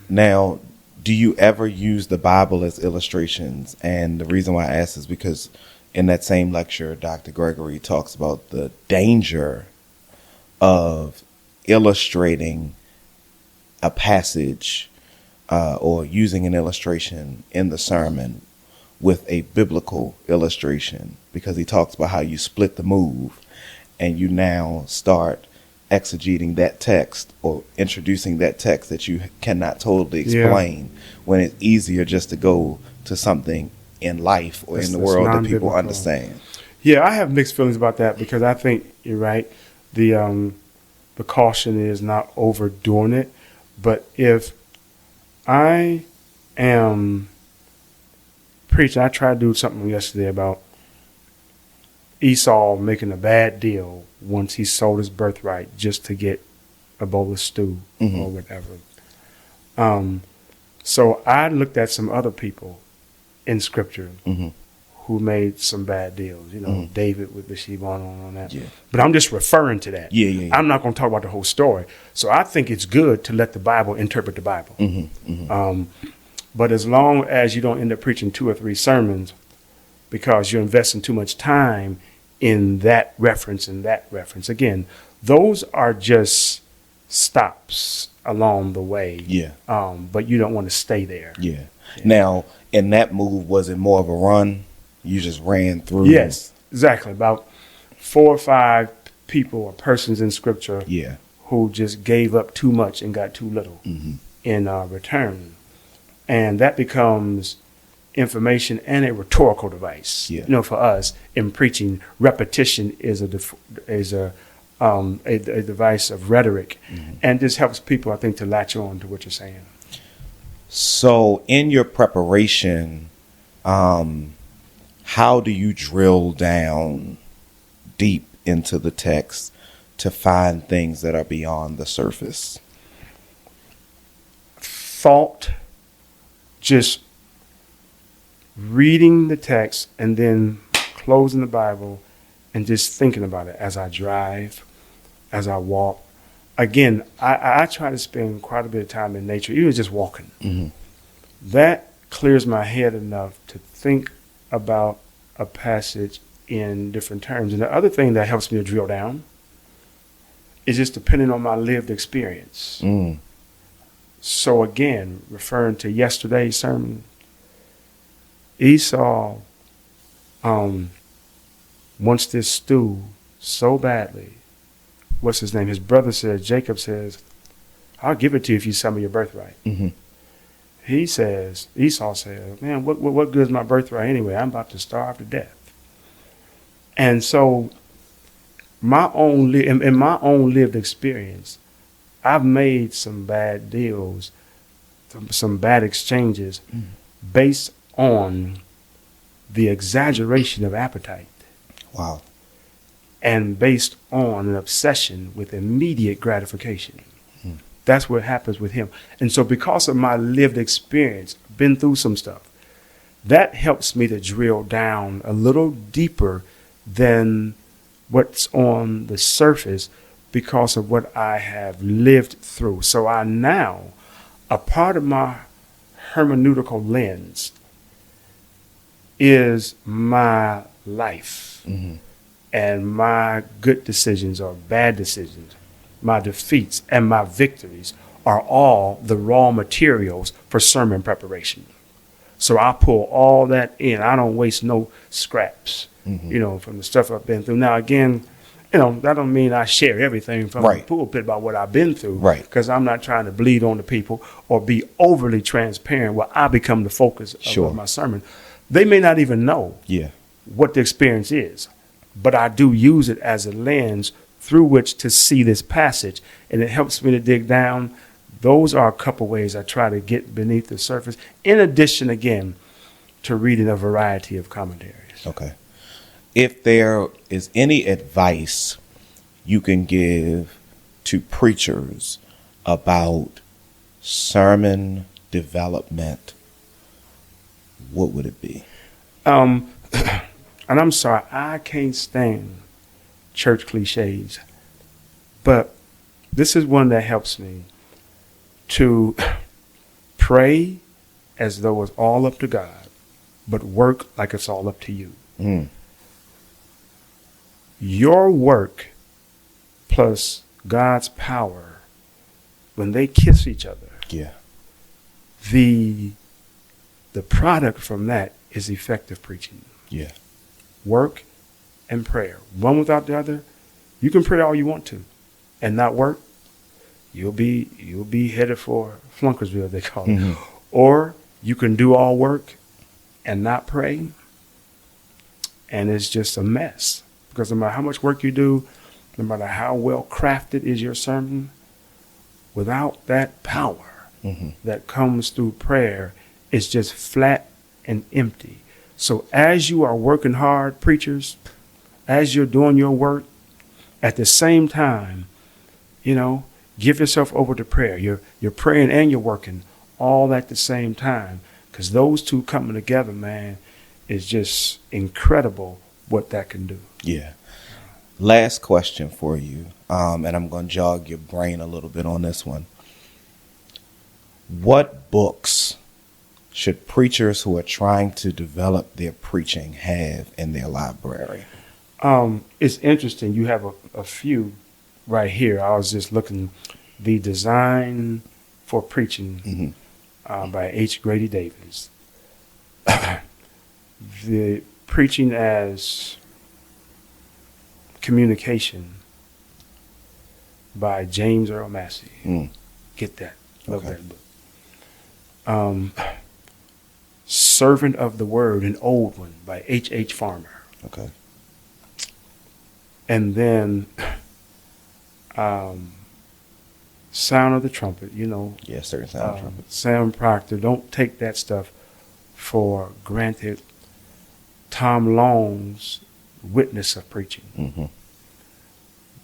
Now, do you ever use the Bible as illustrations? And the reason why I ask is because in that same lecture, Dr. Gregory talks about the danger of illustrating a passage or using an illustration in the sermon with a biblical illustration, because he talks about how you split the move and you now start exegeting that text or introducing that text that you cannot totally explain, when it's easier just to go to something in life or in the world that people understand. Yeah, I have mixed feelings about that, because I think you're right. The caution is not overdoing it. But if I am preaching, I tried to do something yesterday about Esau making a bad deal once he sold his birthright just to get a bowl of stew or whatever. So I looked at some other people in Scripture who made some bad deals. You know, David with Bathsheba on that. Yeah. But I'm just referring to that. Yeah. I'm not going to talk about the whole story. So I think it's good to let the Bible interpret the Bible. But as long as you don't end up preaching 2 or 3 sermons because you're investing too much time in that reference and that reference, again, those are just stops along the way. Yeah. But you don't want to stay there. Yeah. Now, in that move, was it more of a run? You just ran through? Yes, exactly. About 4 or 5 people or persons in Scripture who just gave up too much and got too little in return. And that becomes information and a rhetorical device. Yeah. You know, for us in preaching, repetition is a device of rhetoric, and this helps people, I think, to latch on to what you're saying. So in your preparation, how do you drill down deep into the text to find things that are beyond the surface? Thought, just reading the text and then closing the Bible and just thinking about it as I drive, as I walk. Again, I try to spend quite a bit of time in nature, even just walking. That clears my head enough to think about a passage in different terms. And the other thing that helps me to drill down is just depending on my lived experience. So again, referring to yesterday's sermon, Esau wants this stew so badly. What's his name? His brother says, Jacob says, I'll give it to you if you sell me your birthright. He says, Esau says, man, what good is my birthright anyway? I'm about to starve to death. And so in my own lived experience, I've made some bad deals, some bad exchanges based on the exaggeration of appetite. Wow. And based on an obsession with immediate gratification. That's what happens with him. And so because of my lived experience, been through some stuff, that helps me to drill down a little deeper than what's on the surface because of what I have lived through. So I now, a part of my hermeneutical lens is my life and my good decisions or bad decisions. My defeats and my victories are all the raw materials for sermon preparation. So I pull all that in. I don't waste no scraps, from the stuff I've been through. Now, again, that don't mean I share everything from the pulpit about what I've been through. Right. Because I'm not trying to bleed on the people or be overly transparent where I become the focus of my sermon. They may not even know what the experience is, but I do use it as a lens through which to see this passage, and it helps me to dig down. Those are a couple ways I try to get beneath the surface, in addition, again, to reading a variety of commentaries. Okay. If there is any advice you can give to preachers about sermon development, what would it be? And I'm sorry, I can't stand church cliches, but this is one that helps me to pray as though it's all up to God, but work like it's all up to you. Your work plus God's power, when they kiss each other, the product from that is effective preaching. Yeah. Work and prayer. One without the other. You can pray all you want to and not work. You'll be headed for Flunkersville, they call it. Mm-hmm. Or you can do all work and not pray, and it's just a mess. Because no matter how much work you do, no matter how well crafted is your sermon, without that power Mm-hmm. that comes through prayer, it's just flat and empty. So as you are working hard, preachers, as you're doing your work, at the same time, give yourself over to prayer. You're praying and you're working all at the same time, because those two coming together, man, is just incredible what that can do. Yeah. Last question for you, and I'm going to jog your brain a little bit on this one. What books should preachers who are trying to develop their preaching have in their library? It's interesting. You have a few right here. I was just looking. The Design for Preaching by H. Grady Davis. The Preaching as Communication by James Earl Massey. Get that. Love Okay. that book. Servant of the Word, an old one by H. Farmer. Okay. And then Sound of the Trumpet, Yeah, certain sound trumpets. Sam Proctor. Don't take that stuff for granted. Tom Long's Witness of Preaching. Mm-hmm.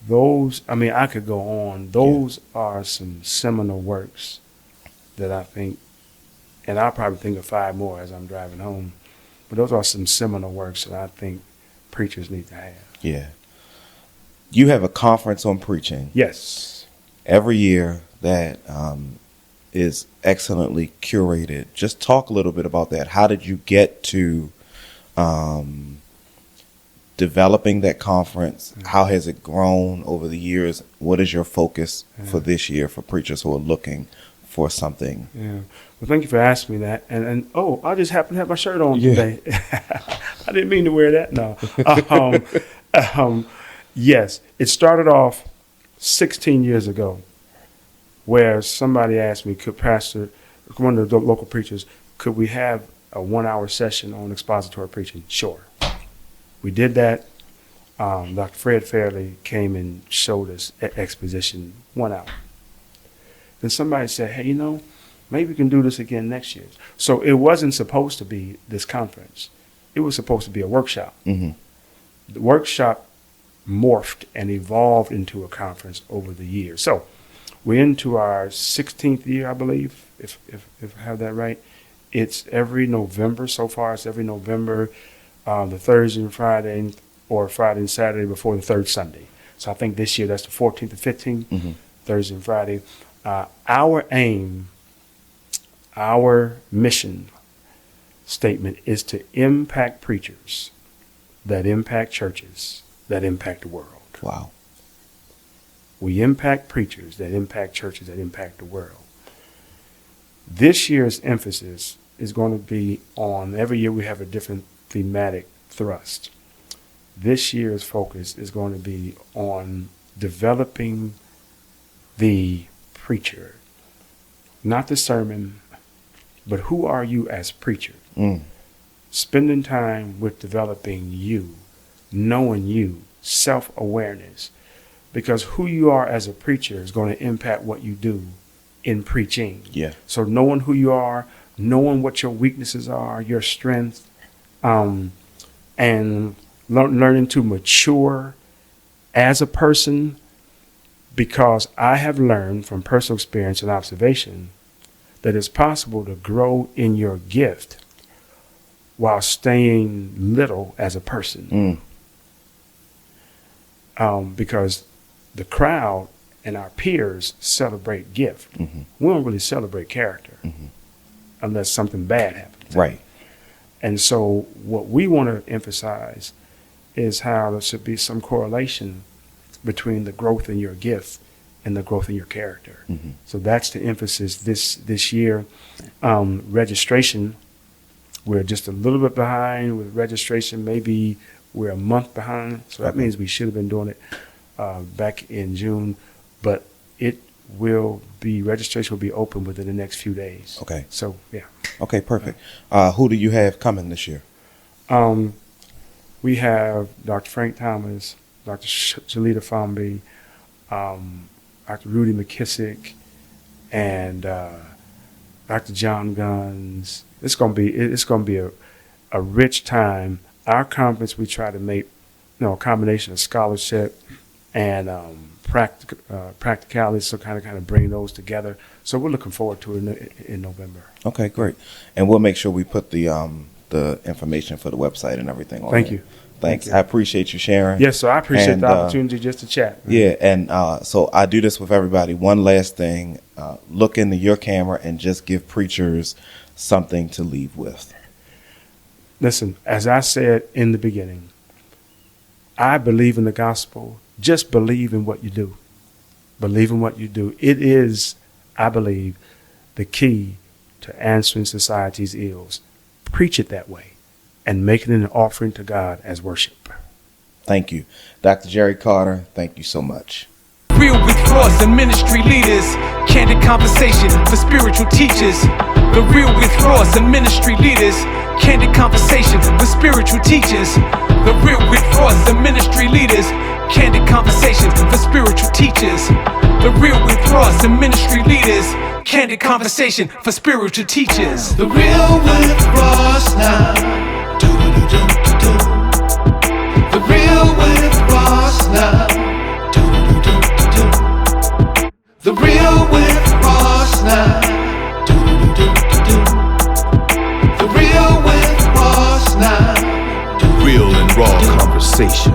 Those, I could go on. Those are some seminal works that I think, and I'll probably think of 5 more as I'm driving home, but those are some seminal works that I think preachers need to have. Yeah. You have a conference on preaching Yes. every year that is excellently curated. Just talk a little bit about that. How did you get to developing that conference? How has it grown over the years? What is your focus for this year for preachers who are looking for something? Yeah. Well, thank you for asking me that. And I just happen to have my shirt on today. I didn't mean to wear that. No. Yes, it started off 16 years ago, where somebody asked me, one of the local preachers, could we have a 1-hour session on expository preaching? Sure. We did that. Dr. Fred Fairley came and showed us exposition 1 hour. Then somebody said, hey, maybe we can do this again next year. So it wasn't supposed to be this conference. It was supposed to be a workshop. Mm-hmm. The workshop morphed and evolved into a conference over the years. So we're into our 16th year, I believe, if I have that right. It's every November. So far, it's every November, the Thursday and Friday, or Friday and Saturday before the third Sunday. So I think this year that's the 14th and 15th, Mm-hmm. Thursday and Friday. Our aim, our mission statement is to impact preachers that impact churches that impact the world. Wow. We impact preachers that impact churches that impact the world. This year's emphasis is going to be on, every year we have a different thematic thrust. This year's focus is going to be on developing the preacher, not the sermon, but who are you as preacher? Spending time with developing you, knowing you, self-awareness, because who you are as a preacher is going to impact what you do in preaching. Yeah. So knowing who you are, knowing what your weaknesses are, your strengths, and learning to mature as a person, because I have learned from personal experience and observation that it's possible to grow in your gift while staying little as a person. Because the crowd and our peers celebrate gift. Mm-hmm. We don't really celebrate character unless something bad happens. Right. And so what we want to emphasize is how there should be some correlation between the growth in your gift and the growth in your character. Mm-hmm. So that's the emphasis this year. Registration, we're just a little bit behind with registration. Maybe we're a month behind. So that means we should have been doing it back in June. But registration will be open within the next few days. Okay. So, yeah. Okay, perfect. Who do you have coming this year? We have Dr. Frank Thomas, Dr. Shalita Famby, Dr. Rudy McKissick, and Dr. John Guns. It's gonna be a rich time. Our conference, we try to make a combination of scholarship and practicality, so kind of bring those together. So we're looking forward to it in November. Okay, great. And we'll make sure we put the information for the website and everything on Thank there. you. Thanks. Thank you. I appreciate you sharing. Yes, so I appreciate the And, opportunity just to chat. Yeah, and so I do this with everybody. One last thing, look into your camera and just give preachers something to leave with. Listen, as I said in the beginning, I believe in the gospel. Just believe in what you do. Believe in what you do. It is, I believe, the key to answering society's ills. Preach it that way and make it an offering to God as worship. Thank you. Dr. Jerry Carter, thank you so much. Real with Ross and ministry leaders. Candid conversation for spiritual teachers. The Real with Ross and ministry leaders. Candid conversation for spiritual teachers. The Real with Ross and ministry leaders. Candid conversation for spiritual teachers. The Real with Ross and ministry leaders. Candid conversation for spiritual teachers. The Real with Ross now. Do-do-do-do-do-do. The Real with Ross now. Do-do-do-do-do-do. The Real with Ross now. Do-do-do-do-do-do. The Real with Ross now. Real and raw conversation.